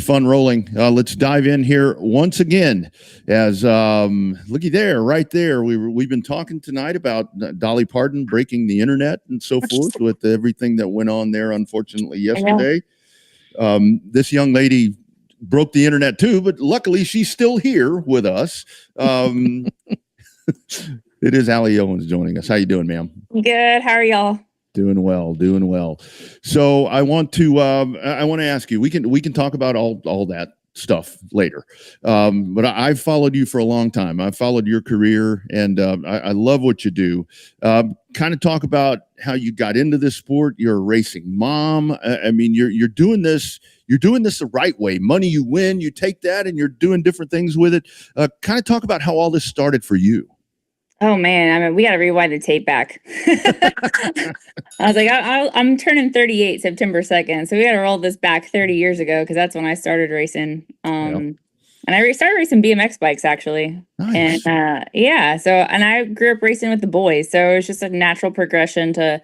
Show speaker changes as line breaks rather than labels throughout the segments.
fun rolling. Let's dive in here once again. As looky there, right there. We've been talking tonight about Dolly Parton breaking the internet and so forth with everything that went on there. Unfortunately, yesterday, this young lady broke the internet too, but luckily she's still here with us. It is Alli Owens joining us. How you doing, ma'am?
Good. How are y'all?
Doing well. So I want to ask you. We can talk about all that stuff later. But I've followed you for a long time. I've followed your career, and I love what you do. Kind of talk about how you got into this sport. You're a racing mom. I mean, you're doing this. You're doing this the right way. Money you win, you take that, and you're doing different things with it. Kind of talk about how all this started for you.
Oh man, I mean, we got to rewind the tape back. I was like, I'm turning 38 September 2nd, so we got to roll this back 30 years ago because that's when I started racing. And I started racing BMX bikes actually.
Nice.
And and I grew up racing with the boys, so it was just a natural progression to.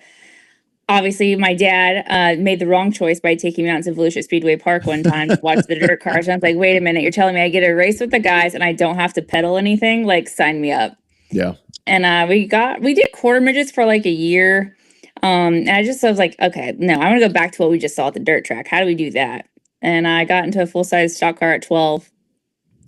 Obviously, my dad made the wrong choice by taking me out to Volusia Speedway Park one time to watch the dirt cars. And I was like, wait a minute, you're telling me I get to race with the guys and I don't have to pedal anything? Like, sign me up.
Yeah.
And we did quarter midgets for like a year. And I was like, okay, no, I want to go back to what we just saw at the dirt track. How do we do that? And I got into a full-size stock car at 12.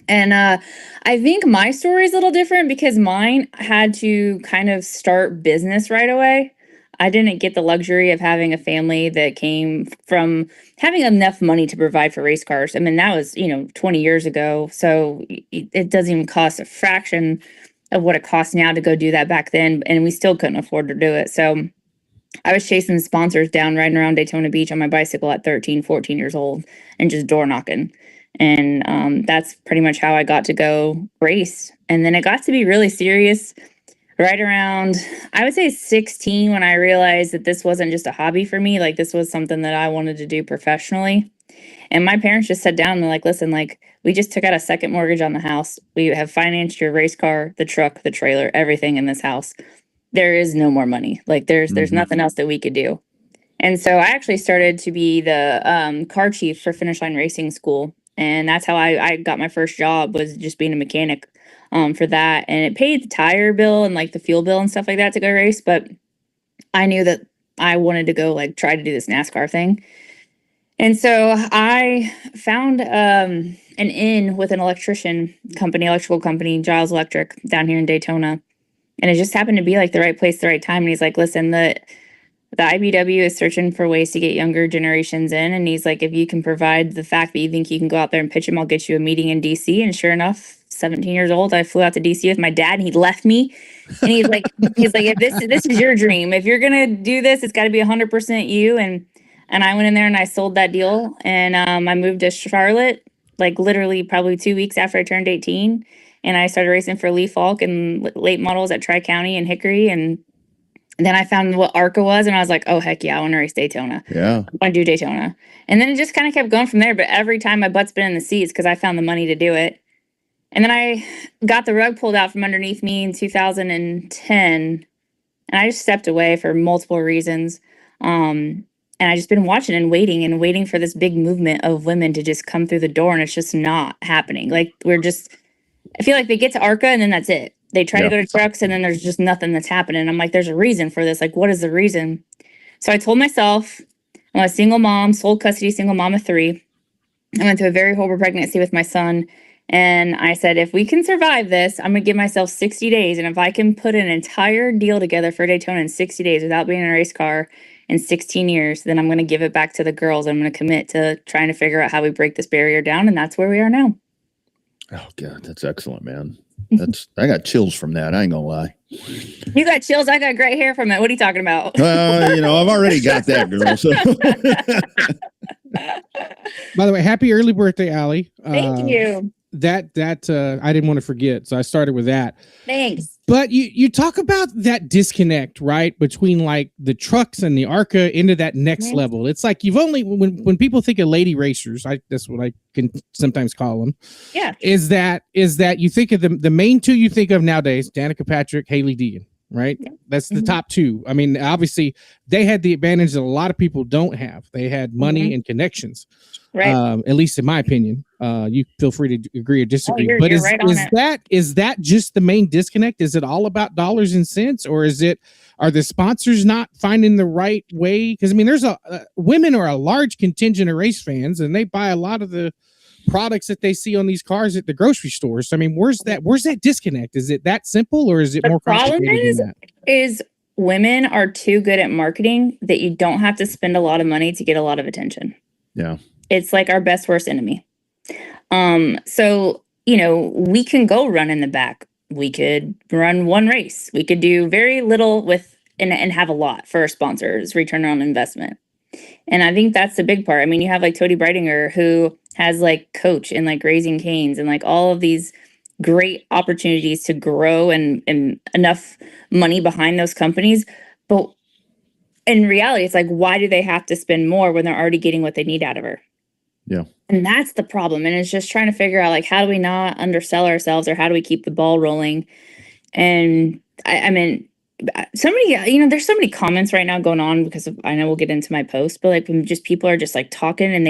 And I think my story is a little different because mine had to kind of start business right away. I didn't get the luxury of having a family that came from having enough money to provide for race cars. I mean, that was, 20 years ago. So it doesn't even cost a fraction of what it costs now to go do that back then. And we still couldn't afford to do it. So I was chasing sponsors down, riding around Daytona Beach on my bicycle at 13, 14 years old and just door knocking. And that's pretty much how I got to go race. And then it got to be really serious right around, I would say 16, when I realized that this wasn't just a hobby for me. Like, this was something that I wanted to do professionally. And my parents just sat down and they're like, listen, like, we just took out a second mortgage on the house. We have financed your race car, the truck, the trailer, everything in this house. There is no more money. Like, there's nothing else that we could do. And so I actually started to be the car chief for Finish Line Racing School. And that's how I got my first job, was just being a mechanic for that. And it paid the tire bill and like the fuel bill and stuff like that to go race. But I knew that I wanted to go like try to do this NASCAR thing. And so I found an in with an electrical company, Giles Electric, down here in Daytona. And it just happened to be like the right place, the right time. And he's like, listen, the IBW is searching for ways to get younger generations in. And he's like, if you can provide the fact that you think you can go out there and pitch them, I'll get you a meeting in DC. And sure enough, 17 years old, I flew out to DC with my dad and he left me. And he's like, if this is your dream, if you're going to do this, it's got to be 100% you. And I went in there and I sold that deal. And I moved to Charlotte, like literally probably 2 weeks after I turned 18. And I started racing for Lee Falk and late models at Tri-County and Hickory. And then I found what ARCA was, and I was like, oh, heck yeah, I want to race Daytona.
Yeah.
I want to do Daytona. And then it just kind of kept going from there. But every time my butt's been in the seats because I found the money to do it. And then I got the rug pulled out from underneath me in 2010. And I just stepped away for multiple reasons. And I just been watching and waiting for this big movement of women to just come through the door. And it's just not happening. Like, I feel like they get to ARCA and then that's it. They try to go to trucks and then there's just nothing that's happening. I'm like, there's a reason for this. Like, what is the reason? So I told myself, I'm a single mom, sole custody, single mom of 3. I went through a very horrible pregnancy with my son. And I said, if we can survive this, I'm going to give myself 60 days. And if I can put an entire deal together for Daytona in 60 days without being in a race car in 16 years, then I'm going to give it back to the girls. I'm going to commit to trying to figure out how we break this barrier down. And that's where we are now.
Oh, God, that's excellent, man. I got chills from that. I ain't gonna lie.
You got chills. I got gray hair from it. What are you talking about?
I've already got that, girl. So.
By the way, happy early birthday, Alli.
Thank you.
That I didn't want to forget, so I started with that.
Thanks.
But you talk about that disconnect, right, between like the trucks and the ARCA into that next level. It's like you've only when people think of lady racers, that's what I can sometimes call them.
Yeah.
Is that you think of the main two you think of nowadays, Danica Patrick, Haley Deegan, right?
Yeah.
That's the top two. I mean, obviously, they had the advantage that a lot of people don't have. They had money and connections,
Right.
at least in my opinion. You feel free to agree or disagree.
you're-
But
you're
is
right on it.
is that just the main disconnect? Is it all about dollars and cents, or are the sponsors not finding the right way? Because I mean, there's women are a large contingent of race fans, and they buy a lot of the products that they see on these cars at the grocery stores. So, I mean, where's that disconnect? Is it that simple, or is it more complicated than that?
Is women are too good at marketing that you don't have to spend a lot of money to get a lot of attention.
Yeah.
It's like our best worst enemy. So, we can go run in the back. We could run one race. We could do very little with and have a lot for our sponsors, return on investment. And I think that's the big part. I mean, you have like Tody Brightinger, who has like Coach and like Raising Cane's and like all of these great opportunities to grow and enough money behind those companies. But in reality, it's like, why do they have to spend more when they're already getting what they need out of her?
Yeah.
And that's the problem. And it's just trying to figure out, like, how do we not undersell ourselves, or how do we keep the ball rolling? And I mean, there's so many comments right now going on because I know we'll get into my post, but like when just people are just like talking and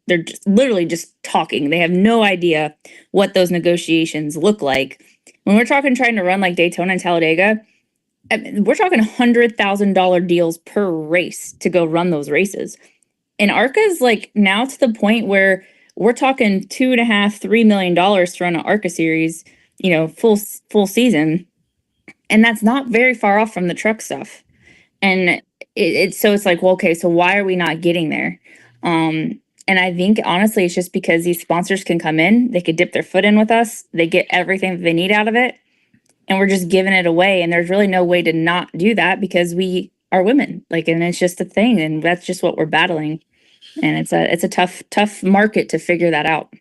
they're just literally just talking. They have no idea what those negotiations look like. When we're talking trying to run like Daytona and Talladega, I mean, we're talking $100,000 deals per race to go run those races. And ARCA is like now to the point where we're talking $2.5-3 million to run an ARCA series, full season. And that's not very far off from the truck stuff. And it's like, well, okay, so why are we not getting there? And I think honestly, it's just because these sponsors can come in, they could dip their foot in with us, they get everything that they need out of it, and we're just giving it away. And there's really no way to not do that because we are women, and it's just a thing, and that's just what we're battling. And it's a tough market to figure that out.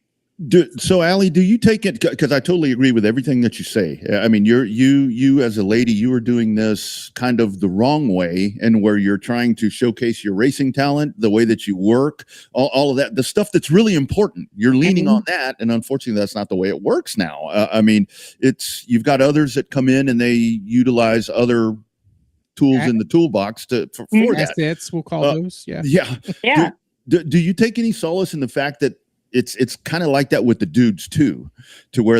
So, Alli, do you take it? Because I totally agree with everything that you say. I mean, you as a lady, you are doing this kind of the wrong way, and where you're trying to showcase your racing talent, the way that you work, all of that, the stuff that's really important. You're leaning on that, and unfortunately, that's not the way it works now. I mean, you've got others that come in and they utilize other tools in the toolbox for that.
Assets, we'll call those. Yeah.
Yeah.
Do you take any solace in the fact that it's kind of like that with the dudes too, to where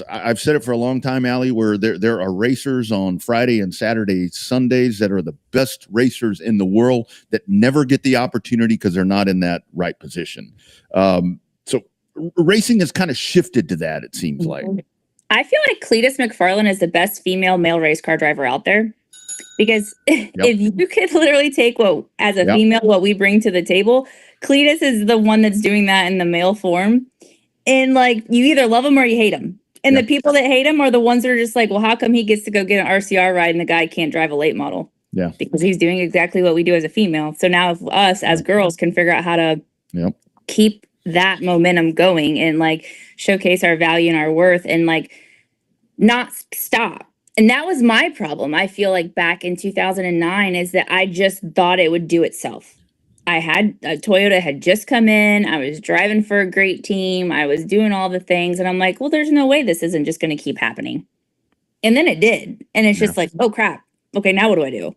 I've said it for a long time, Alli, where there are racers on Friday and Saturday, Sundays that are the best racers in the world that never get the opportunity because they're not in that right position. So racing has kind of shifted to that, it seems like.
I feel like Cletus McFarland is the best female male race car driver out there. Because if you could literally take female, what we bring to the table, Cletus is the one that's doing that in the male form. And like, you either love him or you hate him. And the people that hate him are the ones that are just like, well, how come he gets to go get an RCR ride and the guy can't drive a late model?
Yeah.
Because he's doing exactly what we do as a female. So now if us as girls can figure out how to keep that momentum going and like showcase our value and our worth and like not stop. And that was my problem. I feel like back in 2009 is that I just thought it would do itself. Toyota had just come in. I was driving for a great team. I was doing all the things. And I'm like, well, there's no way this isn't just going to keep happening. And then it did. And it's just like, oh, crap. Okay, now what do I do?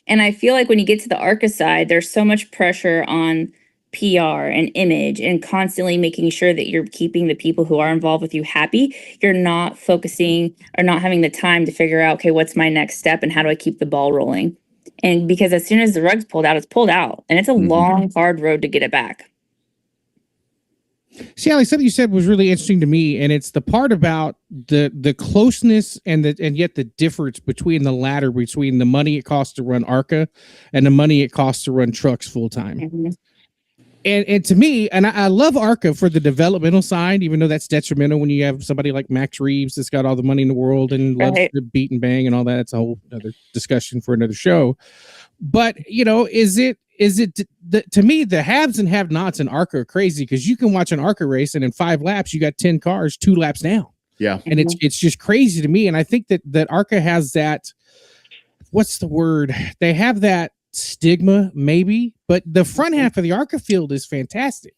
And I feel like when you get to the ARCA side, there's so much pressure on PR and image and constantly making sure that you're keeping the people who are involved with you happy. You're not focusing or not having the time to figure out, okay, what's my next step and how do I keep the ball rolling? And because as soon as the rug's pulled out, it's pulled out. And it's a long, hard road to get it back.
See, Alli, something you said was really interesting to me, and it's the part about the closeness and yet the difference between the latter, between the money it costs to run ARCA and the money it costs to run trucks full time. And to me, and I love ARCA for the developmental side, even though that's detrimental when you have somebody like Max Reeves that's got all the money in the world and loves to beat and bang and all that. It's a whole other discussion for another show. But, to me, the haves and have-nots in ARCA are crazy because you can watch an ARCA race and in 5 laps, you got 10 cars, 2 laps down. Yeah. And it's just crazy to me. And I think that ARCA has that, what's the word? They have that stigma maybe, but the front half of the ARCA field is fantastic.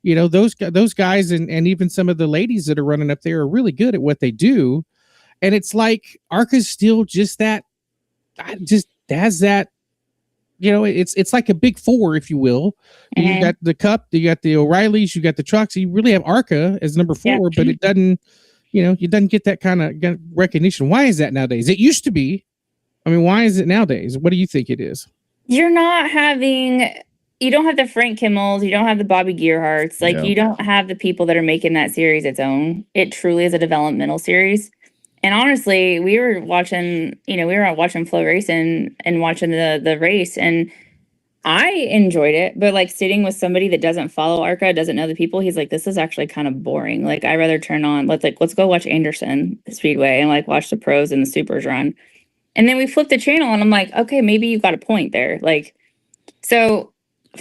Those guys and even some of the ladies that are running up there are really good at what they do. And it's like ARCA's still just that, I don't know, that 2 or 3 laps down. And it's like, okay, I just has that. It's like a big four, if you will. You got the Cup, you got the O'Reillys, you got the trucks. You really have ARCA as number 4, but it doesn't. You doesn't get that kind of recognition. Why is that nowadays? It used to be. I mean, why is it nowadays? What do you think it is?
You don't have the Frank Kimmels, you don't have the Bobby Gearharts, you don't have the people that are making that series its own. It truly is a developmental series. And honestly, we were watching Flow Racing and watching the race, and I enjoyed it, but like sitting with somebody that doesn't follow ARCA, doesn't know the people, he's like, this is actually kind of boring. Like, I'd rather turn on, let's go watch Anderson Speedway and like watch the pros and the supers run. And then we flipped the channel and I'm like, okay, maybe you've got a point there. Like, so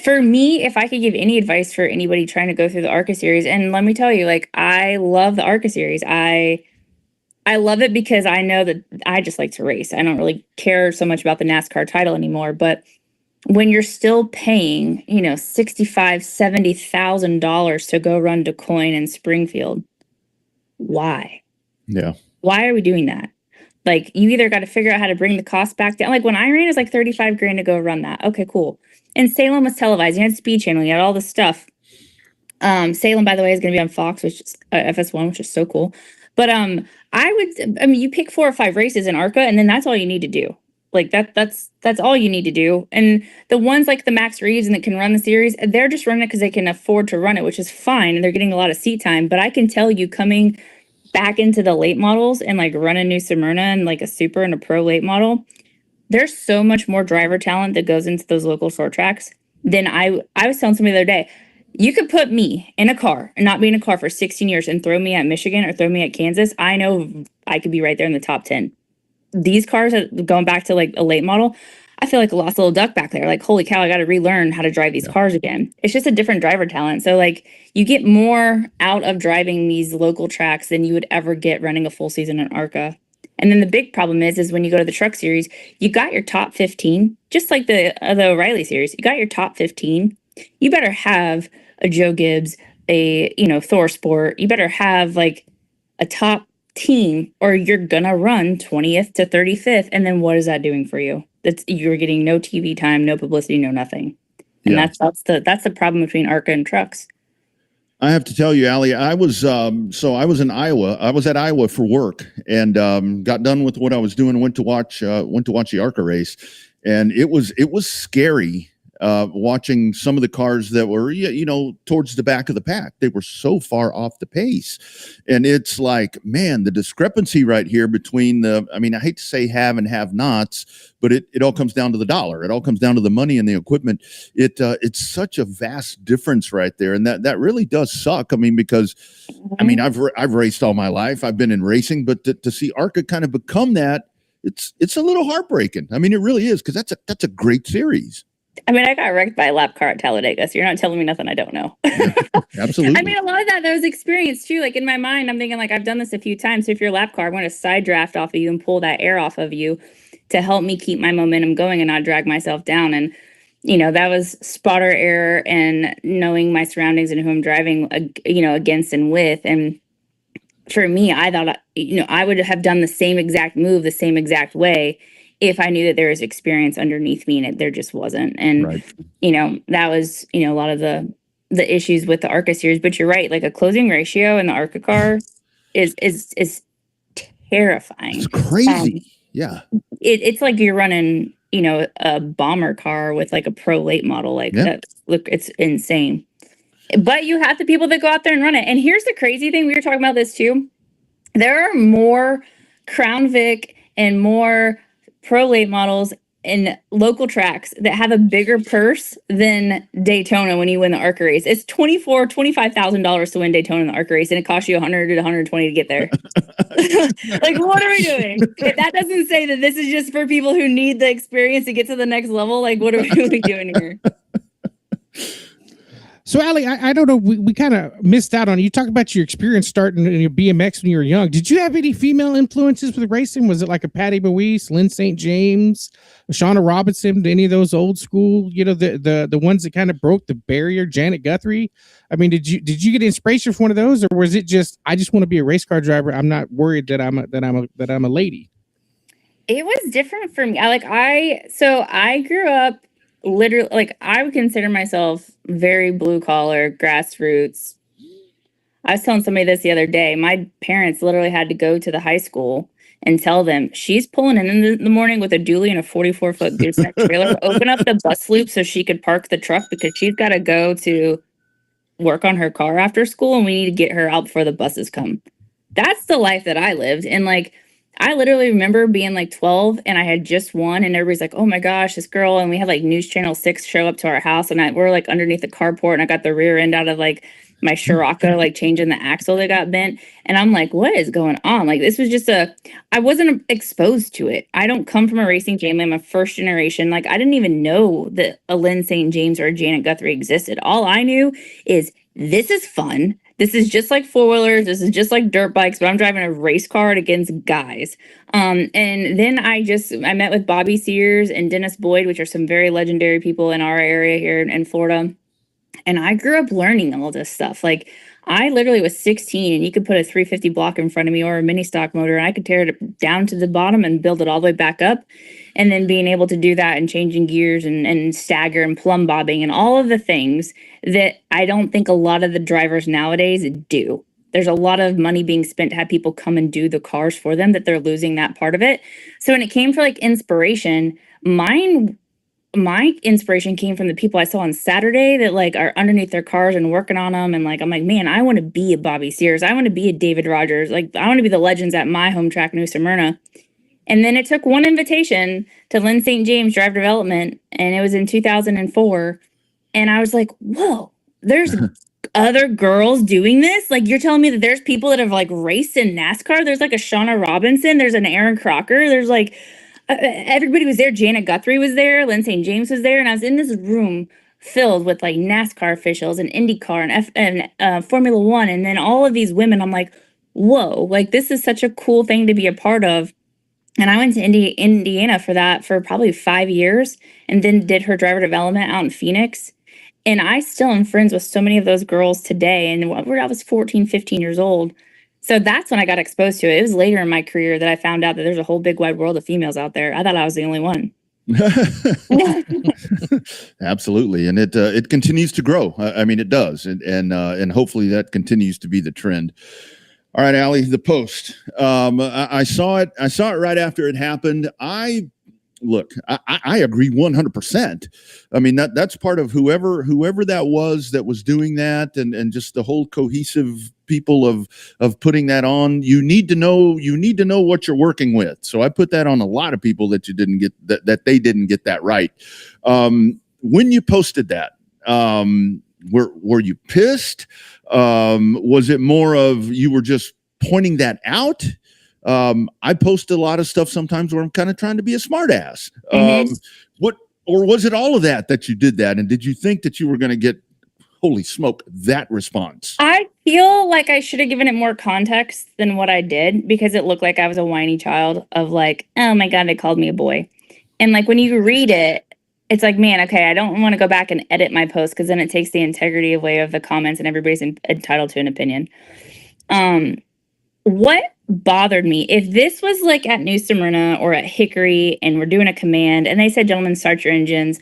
for me, if I could give any advice for anybody trying to go through the ARCA series, and let me tell you, like, I love the ARCA series. I love it because I know that I just like to race. I don't really care so much about the NASCAR title anymore, but when you're still paying, $65,000-$70,000 to go run DuQuoin and Springfield, why?
Yeah.
Why are we doing that? Like, you either got to figure out how to bring the cost back down. Like, when I ran, it was like $35,000 to go run that. Okay, cool. And Salem was televised. You had Speed Channel. You had all this stuff. Salem, by the way, is going to be on Fox, which is FS1, which is so cool. But you pick 4 or 5 races in ARCA, and then that's all you need to do. Like, that's all you need to do. And the ones like the Max Reeves and that can run the series, they're just running it because they can afford to run it, which is fine. And they're getting a lot of seat time. But I can tell you, coming back into the late models and like running New Smyrna and like a super and a pro late model, there's so much more driver talent that goes into those local short tracks than I was telling somebody the other day. You could put me in a car and not be in a car for 16 years and throw me at Michigan or throw me at Kansas. I know I could be right there in the top 10. These cars, going back to like a late model, I feel like a lost little duck back there. Like, holy cow, I got to relearn how to drive these cars again. It's just a different driver talent. So like, you get more out of driving these local tracks than you would ever get running a full season in ARCA. And then the big problem is when you go to the truck series, you got your top 15, just like the O'Reilly series. You got your top 15. You better have a Joe Gibbs, a Thor Sport. You better have like a top team, or you're gonna run 20th to 35th. And then what is that doing for you? You're getting no TV time, no publicity, no nothing. And that's the problem between ARCA and trucks.
I have to tell you, Alli, I was in Iowa. I was at Iowa for work and got done with what I was doing. Went to watch the ARCA race, and it was scary watching some of the cars that were towards the back of the pack. They were so far off the pace, and it's like, man, the discrepancy right here between I hate to say have and have nots, but it all comes down to the dollar. It all comes down to the money and the equipment. It's such a vast difference right there, and that really does suck. because I've raced all my life. I've been in racing, but to see ARCA kind of become that, it's a little heartbreaking. It really is, because that's a great series.
I got wrecked by a lap car at Talladega, so you're not telling me nothing I don't know.
Yeah, absolutely.
A lot of that was experience too. Like, in my mind, I'm thinking like, I've done this a few times. So if you're a lap car, I'm going to side draft off of you and pull that air off of you to help me keep my momentum going and not drag myself down. And, that was spotter error and knowing my surroundings and who I'm driving, against and with. And for me, I thought, I would have done the same exact move, the same exact way, if I knew that there was experience underneath me, and there just wasn't. And,
right.
That was, a lot of the issues with the ARCA series. But you're right, like a closing ratio in the ARCA car is terrifying.
It's crazy. Yeah.
It's like you're running, a bomber car with like a pro late model. Like, it's insane. But you have the people that go out there and run it. And here's the crazy thing. We were talking about this too. There are more Crown Vic and more pro late models in local tracks that have a bigger purse than Daytona when you win the ARCA race. It's $25,000 to win Daytona in the ARCA race, and it costs you $100 to $120 to get there. Like, what are we doing? If that doesn't say that this is just for people who need the experience to get to the next level, like, what are we really doing here?
So, Alli, I don't know. We kind of missed out on you. Talk about your experience starting in your BMX when you were young. Did you have any female influences with racing? Was it like a Patty Bowies, Lynn St. James, Shauna Robinson, any of those old school? The ones that kind of broke the barrier. Janet Guthrie. Did you get inspiration from one of those, or was it just I just want to be a race car driver? I'm not worried that I'm a lady.
It was different for me. I grew up literally, like, I would consider myself very blue collar, grassroots. I was telling somebody this the other day. My parents literally had to go to the high school and tell them she's pulling in the morning with a dually and a 44-foot gooseneck trailer, open up the bus loop so she could park the truck because she's got to go to work on her car after school and we need to get her out before the buses come. That's the life that I lived. And like, I literally remember being like 12 and I had just won and everybody's like, oh my gosh, this girl. And we had like News Channel 6 show up to our house and we're like underneath the carport and I got the rear end out of like my Scirocco, like changing the axle that got bent. And I'm like, what is going on? Like, this was just I wasn't exposed to it. I don't come from a racing family. I'm a first generation. Like, I didn't even know that a Lynn St. James or a Janet Guthrie existed. All I knew is this is fun. This is just like four-wheelers. This is just like dirt bikes, but I'm driving a race car against guys. And then I met with Bobby Sears and Dennis Boyd, which are some very legendary people in our area here in Florida. And I grew up learning all this stuff. Like, I literally was 16 and you could put a 350 block in front of me or a mini stock motor and I could tear it down to the bottom and build it all the way back up. And then being able to do that and changing gears and stagger and plumb bobbing and all of the things that I don't think a lot of the drivers nowadays do. There's a lot of money being spent to have people come and do the cars for them that they're losing that part of it. So when it came for like inspiration, my inspiration came from the people I saw on Saturday that like are underneath their cars and working on them. And like, I'm like, man, I want to be a Bobby Sears. I want to be a David Rogers. Like, I want to be the legends at my home track, New Smyrna. And then it took one invitation to Lynn St. James Drive Development. And it was in 2004. And I was like, whoa, there's other girls doing this? Like, you're telling me that there's people that have like raced in NASCAR? There's like a Shauna Robinson. There's an Aaron Crocker. There's like, everybody was there. Janet Guthrie was there. Lynn St. James was there. And I was in this room filled with like NASCAR officials and IndyCar and Formula One. And then all of these women, I'm like, whoa, like this is such a cool thing to be a part of. And I went to Indiana for that for probably 5 years and then did her driver development out in Phoenix. And I still am friends with so many of those girls today. And I was 14, 15 years old. So that's when I got exposed to it. It was later in my career that I found out that there's a whole big wide world of females out there. I thought I was the only one.
Absolutely, and it continues to grow. I mean, it does, and hopefully that continues to be the trend. All right, Alli, the post. I saw it. I saw it right after it happened. I agree 100%. I mean, that's part of whoever that was doing that, and just the whole cohesive people of putting that on. You need to know what you're working with. So I put that on a lot of people that you didn't get that they didn't get that right. When you posted that, were you pissed? Was it more of you were just pointing that out? I post a lot of stuff sometimes where I'm kind of trying to be a smart ass. Or was it all of that you did that? And did you think that you were going to get, holy smoke, that response?
I feel like I should have given it more context than what I did because it looked like I was a whiny child of like, oh my God, they called me a boy. And like when you read it, it's like, man, okay, I don't want to go back and edit my post because then it takes the integrity away of the comments and everybody's entitled to an opinion. What bothered me, if this was like at New Smyrna or at Hickory and we're doing a command and they said, gentlemen, start your engines,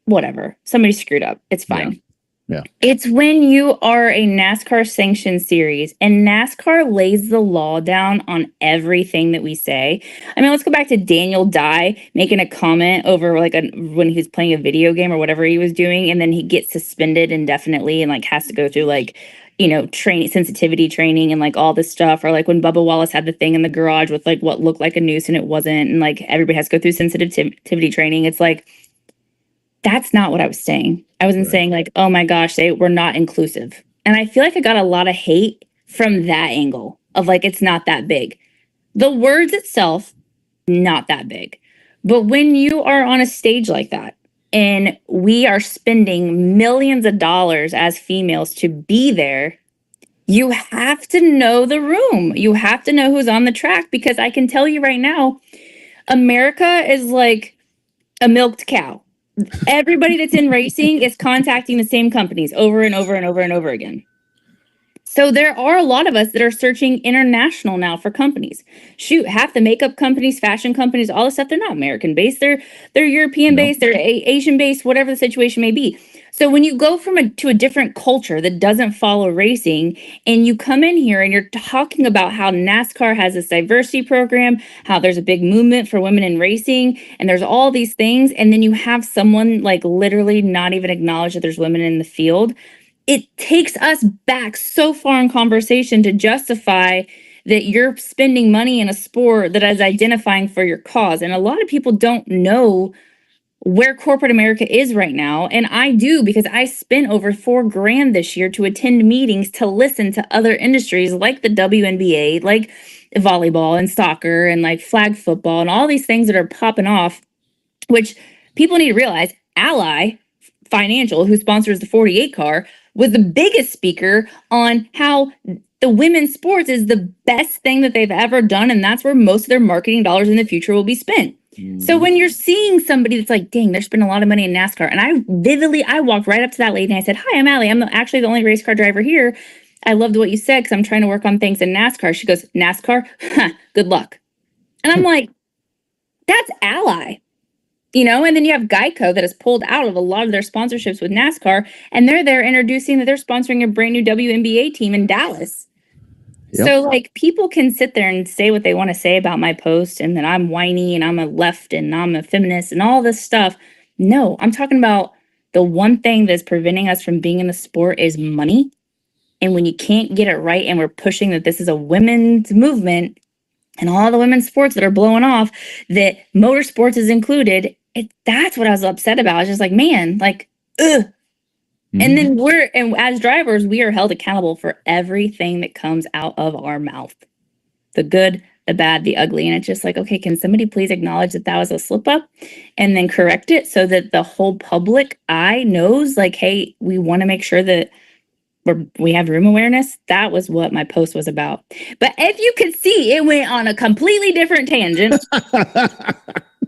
whatever, somebody screwed up. It's fine.
Yeah.
It's when you are a NASCAR sanctioned series and NASCAR lays the law down on everything that we say. I mean, let's go back to Daniel Dye making a comment over like when he was playing a video game or whatever he was doing. And then he gets suspended indefinitely and like has to go through like, sensitivity training and like all this stuff. Or like when Bubba Wallace had the thing in the garage with like what looked like a noose and it wasn't. And like everybody has to go through sensitivity training. It's like, that's not what I was saying. I wasn't saying like, oh my gosh, they were not inclusive. And I feel like I got a lot of hate from that angle of like, it's not that big. The words itself, not that big. But when you are on a stage like that, and we are spending millions of dollars as females to be there, you have to know the room. You have to know who's on the track because I can tell you right now, America is like a milked cow. Everybody that's in racing is contacting the same companies over and over and over and over again. So there are a lot of us that are searching international now for companies. Shoot, half the makeup companies, fashion companies, all this stuff, they're not American based. They're European based, they're Asian based, whatever the situation may be. So when you go to a different culture that doesn't follow racing, and you come in here and you're talking about how NASCAR has this diversity program, how there's a big movement for women in racing, and there's all these things, and then you have someone like literally not even acknowledge that there's women in the field, it takes us back so far in conversation to justify that you're spending money in a sport that is identifying for your cause. And a lot of people don't know where corporate America is right now. And I do, because I spent over $4,000 this year to attend meetings to listen to other industries like the WNBA, like volleyball and soccer and like flag football and all these things that are popping off, which people need to realize. Ally Financial, who sponsors the 48 car, was the biggest speaker on how the women's sports is the best thing that they've ever done. And that's where most of their marketing dollars in the future will be spent. So when you're seeing somebody that's like, dang, they're spending a lot of money in NASCAR. And I walked right up to that lady and I said, hi, I'm Allie. I'm actually the only race car driver here. I loved what you said because I'm trying to work on things in NASCAR. She goes, NASCAR? Huh, good luck. And I'm like, that's Ally. And then you have Geico that has pulled out of a lot of their sponsorships with NASCAR. And they're there introducing that they're sponsoring a brand new WNBA team in Dallas. Yep. So like people can sit there and say what they want to say about my post and that I'm whiny and I'm a left and I'm a feminist and all this stuff. No, I'm talking about the one thing that's preventing us from being in the sport is money. And when you can't get it right and we're pushing that this is a women's movement and all the women's sports that are blowing off, that motorsports is included, that's what I was upset about. I was just like, man, like, ugh. And then as drivers, we are held accountable for everything that comes out of our mouth. The good, the bad, the ugly. And it's just like, okay, can somebody please acknowledge that was a slip up and then correct it so that the whole public eye knows like, hey, we want to make sure that we have room awareness. That was what my post was about. But if you could see, it went on a completely different tangent.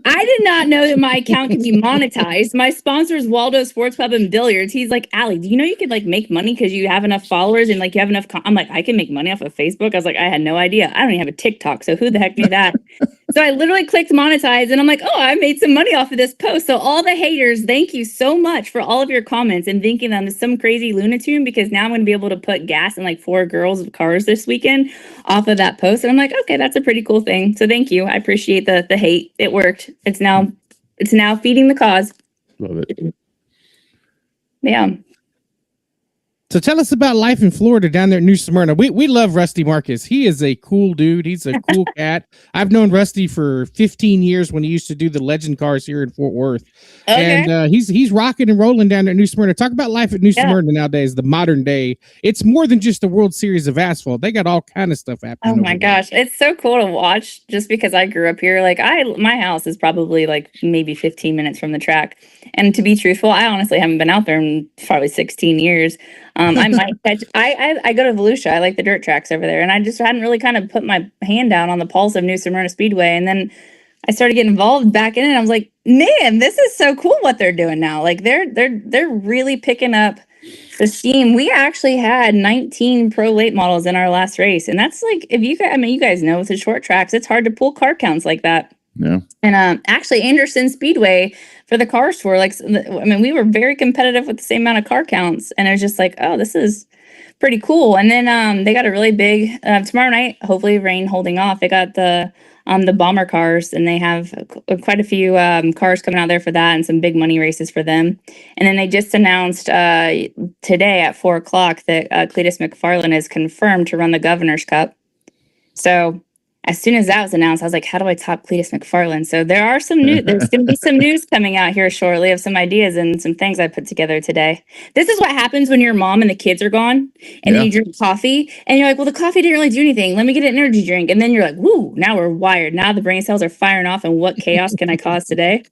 I did not know that my account could be monetized. My sponsor is Waldo Sports Pub and Billiards. He's like, Allie, do you know you could like make money because you have enough followers and like you have enough? I'm like, I can make money off of Facebook. I was like, I had no idea. I don't even have a TikTok. So who the heck knew that? So I literally clicked monetize and I'm like, oh, I made some money off of this post. So all the haters, thank you so much for all of your comments and thinking I'm some crazy lunatune, because now I'm going to be able to put gas in like 4 girls' cars this weekend off of that post. And I'm like, okay, that's a pretty cool thing. So thank you. I appreciate the hate. It worked. It's now feeding the cause.
Love it.
Yeah.
So tell us about life in Florida down there in New Smyrna. We love Rusty Marcus. He is a cool dude. He's a cool cat. I've known Rusty for 15 years when he used to do the legend cars here in Fort Worth. Okay. And he's rocking and rolling down there in New Smyrna. Talk about life at New Smyrna nowadays, the modern day. It's more than just the World Series of asphalt. They got all kind of stuff happening.
Oh my gosh. It's so cool to watch just because I grew up here. Like my house is probably like maybe 15 minutes from the track. And to be truthful, I honestly haven't been out there in probably 16 years. I might catch. I go to Volusia. I like the dirt tracks over there, and I just hadn't really kind of put my hand down on the pulse of New Smyrna Speedway. And then I started getting involved back in it. And I was like, man, this is so cool what they're doing now. Like they're really picking up the steam. We actually had 19 pro late models in our last race, and that's like you guys know with the short tracks, it's hard to pull car counts like that.
Yeah.
And actually Anderson Speedway for the cars tour, we were very competitive with the same amount of car counts, and it was just like, oh, this is pretty cool. And then they got a really big tomorrow night, hopefully rain holding off. They got the bomber cars, and they have quite a few cars coming out there for that and some big money races for them. And then they just announced today at 4:00 that Cletus McFarland is confirmed to run the Governor's Cup. So as soon as that was announced, I was like, how do I top Cletus McFarland? So there's going to be some news coming out here shortly of some ideas and some things I put together today. This is what happens when your mom and the kids are gone and then you drink coffee and you're like, well, the coffee didn't really do anything. Let me get an energy drink. And then you're like, woo, now we're wired. Now the brain cells are firing off, and what chaos can I cause today?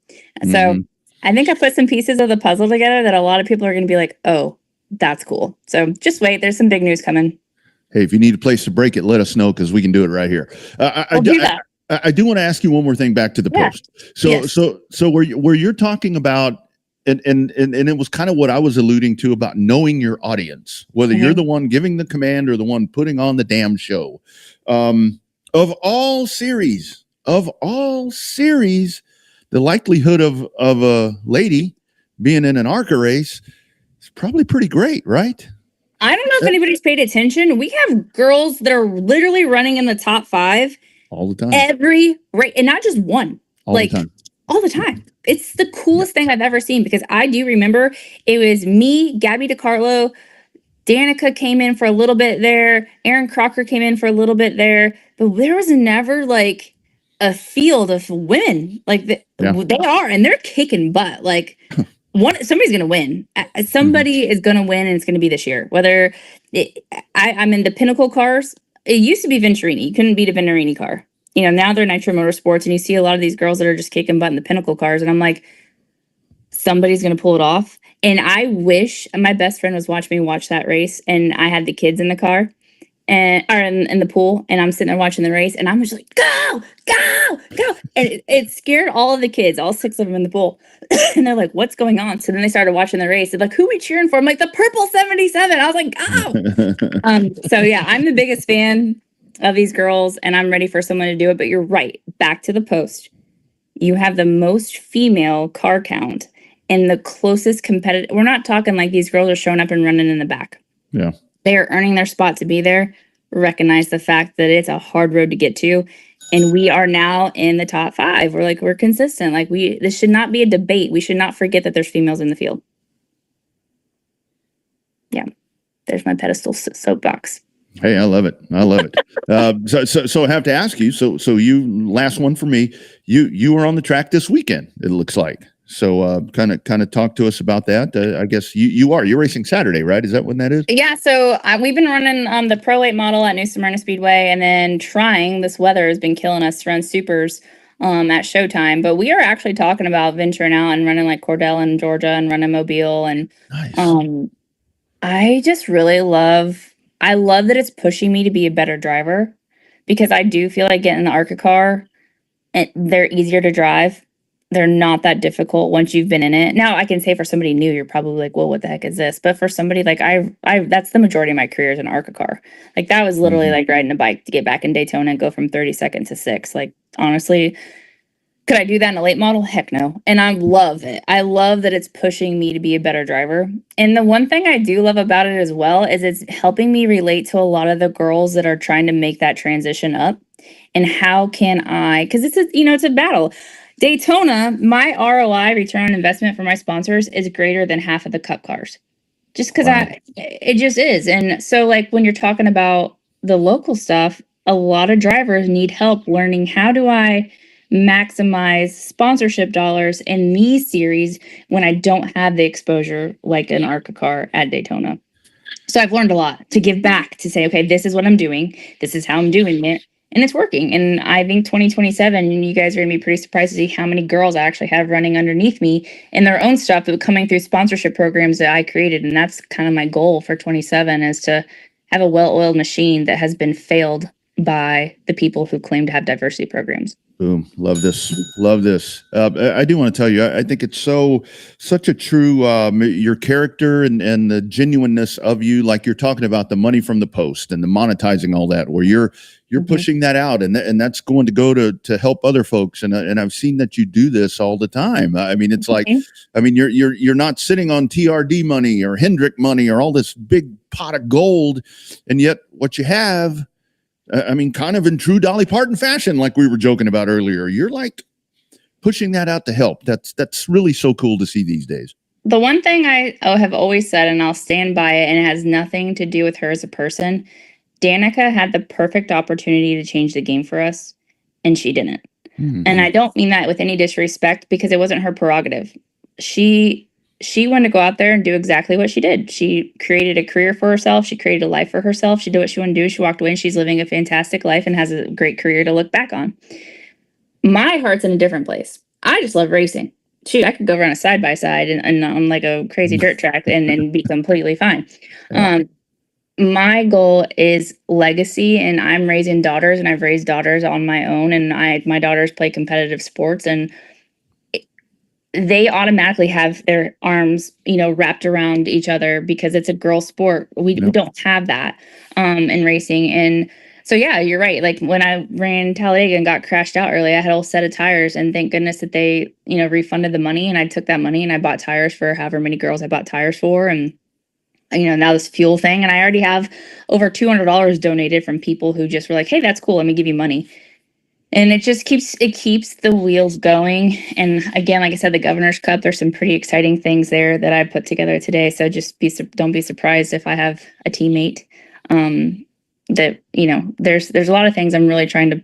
So I think I put some pieces of the puzzle together that a lot of people are going to be like, oh, that's cool. So just wait. There's some big news coming.
Hey, if you need a place to break it, let us know, because we can do it right here. I do want to ask you one more thing back to the post. So, so where you're talking about and it was kind of what I was alluding to about knowing your audience, whether you're the one giving the command or the one putting on the damn show. Of all series, the likelihood of a lady being in an ARCA race is probably pretty great, right?
I don't know if anybody's paid attention. We have girls that are literally running in the top 5
all the time,
every race, and not just one,
all the time.
All the time. It's the coolest thing I've ever seen, because I do remember it was me, Gabby DiCarlo, Danica came in for a little bit there, Aaron Crocker came in for a little bit there, but there was never like a field of women. Like they are, and they're kicking butt. Like somebody's gonna win. Somebody is gonna win, and it's gonna be this year. Whether I'm in the Pinnacle cars. It used to be Venturini. You couldn't beat a Venturini car. You know, now they're Nitro Motorsports, and you see a lot of these girls that are just kicking butt in the Pinnacle cars. And I'm like, somebody's going to pull it off. And I wish my best friend was watching me watch that race, and I had the kids in the car or in the pool, and I'm sitting there watching the race, and I'm just like, go, go, go. And it scared all of the kids, all 6 of them in the pool. And they're like, what's going on? So then they started watching the race. They're like, who are we cheering for? I'm like, the purple 77. I was like, go. So yeah, I'm the biggest fan of these girls, and I'm ready for someone to do it. But you're right. Back to the post. You have the most female car count and the closest competitive. We're not talking like these girls are showing up and running in the back.
Yeah.
They are earning their spot to be there. Recognize the fact that it's a hard road to get to. And we are now in the top 5. We're consistent. This should not be a debate. We should not forget that there's females in the field. Yeah. There's my pedestal soapbox.
Hey, I love it. So I have to ask you. So you, last one for me. You were on the track this weekend. It looks like. So kind of talk to us about that. I guess you're racing Saturday, right? Is that when that is?
Yeah. So we've been running the Pro 8 model at New Smyrna Speedway, and then this weather has been killing us to run supers at Showtime. But we are actually talking about venturing out and running like Cordell in Georgia and running Mobile. And
nice.
I just really love that it's pushing me to be a better driver, because I do feel like getting in the ARCA car, and they're easier to drive. They're not that difficult once you've been in it. Now, I can say for somebody new, you're probably like, well, what the heck is this? But for somebody like I that's the majority of my career is an ARCA car. Like that was literally like riding a bike to get back in Daytona and go from 32nd to 6. Like, honestly, could I do that in a late model? Heck no. And I love it. I love that it's pushing me to be a better driver. And the one thing I do love about it as well is it's helping me relate to a lot of the girls that are trying to make that transition up. And how can I, because it's a battle. Daytona, my ROI, return on investment for my sponsors, is greater than half of the Cup cars. Just because it just is. And so like when you're talking about the local stuff, a lot of drivers need help learning, how do I maximize sponsorship dollars in these series when I don't have the exposure like an ARCA car at Daytona. So I've learned a lot to give back, to say, okay, this is what I'm doing. This is how I'm doing it. And it's working. And I think 2027, you guys are going to be pretty surprised to see how many girls I actually have running underneath me in their own stuff, but coming through sponsorship programs that I created. And that's kind of my goal for 27, is to have a well-oiled machine that has been failed by the people who claim to have diversity programs.
Boom. Love this. I do want to tell you, I think it's such a true, your character and the genuineness of you, like you're talking about the money from the post and the monetizing all that, where you're pushing that out, and that's going to go to help other folks. And I've seen that you do this all the time. I mean, it's like, I mean, you're not sitting on TRD money or Hendrick money or all this big pot of gold. And yet what you have, I mean, kind of in true Dolly Parton fashion, like we were joking about earlier, you're like pushing that out to help. That's really so cool to see these days.
The one thing I have always said, and I'll stand by it, and it has nothing to do with her as a person, Danica had the perfect opportunity to change the game for us, and she didn't. Mm-hmm. And I don't mean that with any disrespect, because it wasn't her prerogative. She wanted to go out there and do exactly what she did. She created a career for herself. She created a life for herself. She did what she wanted to do. She walked away, and she's living a fantastic life and has a great career to look back on. My heart's in a different place. I just love racing. Shoot, I could go run a side-by-side and on like a crazy dirt track and be completely fine. Yeah. My goal is legacy, and I'm raising daughters, and I've raised daughters on my own, and my daughters play competitive sports, and they automatically have their arms, wrapped around each other because it's a girl sport. We don't have that in racing. And so, yeah, you're right. Like when I ran Talladega and got crashed out early, I had a whole set of tires, and thank goodness that they, refunded the money, and I took that money and I bought tires for however many girls I bought tires for. And, now this fuel thing, and I already have over $200 donated from people who just were like, hey, that's cool. Let me give you money. And it just keeps the wheels going. And again, like I said, the Governor's Cup, there's some pretty exciting things there that I put together today. So just don't be surprised if I have a teammate. That there's a lot of things I'm really trying to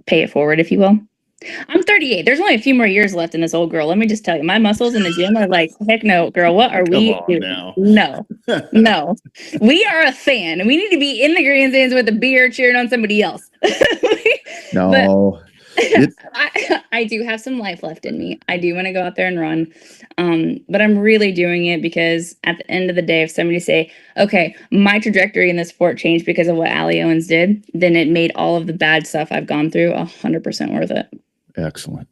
pay it forward, if you will. I'm 38. There's only a few more years left in this old girl. Let me just tell you, my muscles in the gym are like, heck no, girl. What are we doing?
Now.
No. We are a fan, and we need to be in the grandstands with a beer cheering on somebody else.
No.
I do have some life left in me. I do want to go out there and run. But I'm really doing it because at the end of the day, if somebody say, okay, my trajectory in this sport changed because of what Alli Owens did, then it made all of the bad stuff I've gone through 100% worth it.
Excellent.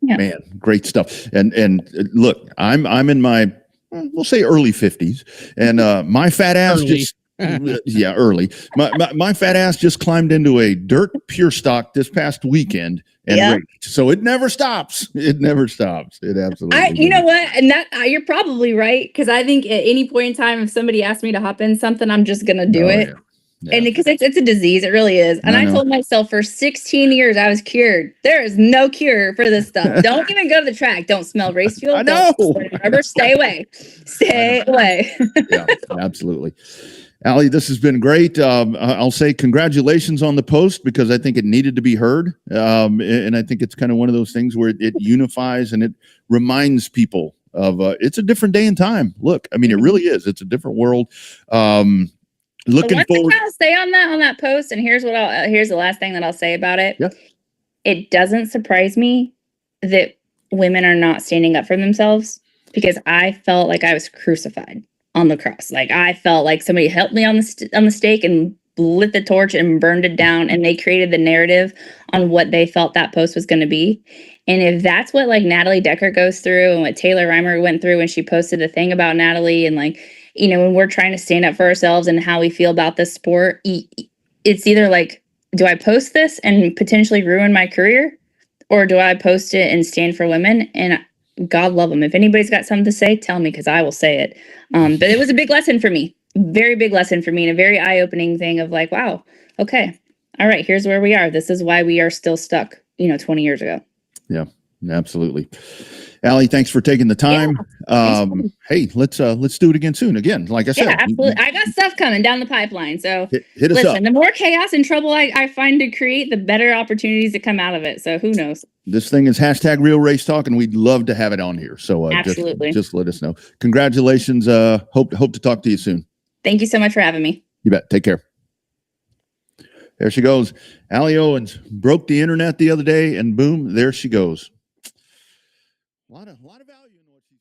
Yeah.
Man, great stuff. And look, I'm in my, we'll say early 50s, and my fat ass early. My fat ass just climbed into a dirt pure stock this past weekend and raced. So it never stops. It absolutely.
You know what? And that you're probably right, because I think at any point in time, if somebody asks me to hop in something, I'm just gonna do it. Yeah. And because it's a disease, it really is. And I told myself for 16 years I was cured. There is no cure for this stuff. Don't even go to the track. Don't smell race fuel.
I know.
Stay away. Stay away.
Yeah, absolutely. Alli, this has been great. I'll say congratulations on the post, because I think it needed to be heard. And I think it's kind of one of those things where it unifies and it reminds people of it's a different day and time. Look, I mean, it really is. It's a different world. Looking forward.
I'll say on that post, and here's the last thing that I'll say about it.
Yeah.
It doesn't surprise me that women are not standing up for themselves, because I felt like I was crucified on the cross. Like I felt like somebody helped me on the stake and lit the torch and burned it down, and they created the narrative on what they felt that post was going to be. And if that's what like Natalie Decker goes through and what Taylor Reimer went through when she posted the thing about Natalie, and like, when we're trying to stand up for ourselves and how we feel about this sport, it's either like, do I post this and potentially ruin my career, or do I post it and stand for women? And God love them. If anybody's got something to say, tell me, because I will say it. But it was a big lesson for me, very big lesson for me, and a very eye-opening thing of like, wow, okay, all right, here's where we are. This is why we are still stuck, 20 years ago.
Yeah, absolutely. Alli, thanks for taking the time. Hey, let's do it again soon. Again, like I said,
absolutely. I got stuff coming down the pipeline. So
hit us up.
The more chaos and trouble I find to create, the better opportunities that come out of it. So who knows?
This thing is #Real Race Talk, and we'd love to have it on here. So
absolutely,
just let us know. Congratulations. Hope to talk to you soon.
Thank you so much for having me.
You bet. Take care. There she goes. Alli Owens broke the internet the other day, and boom, there she goes. A lot of value in what she's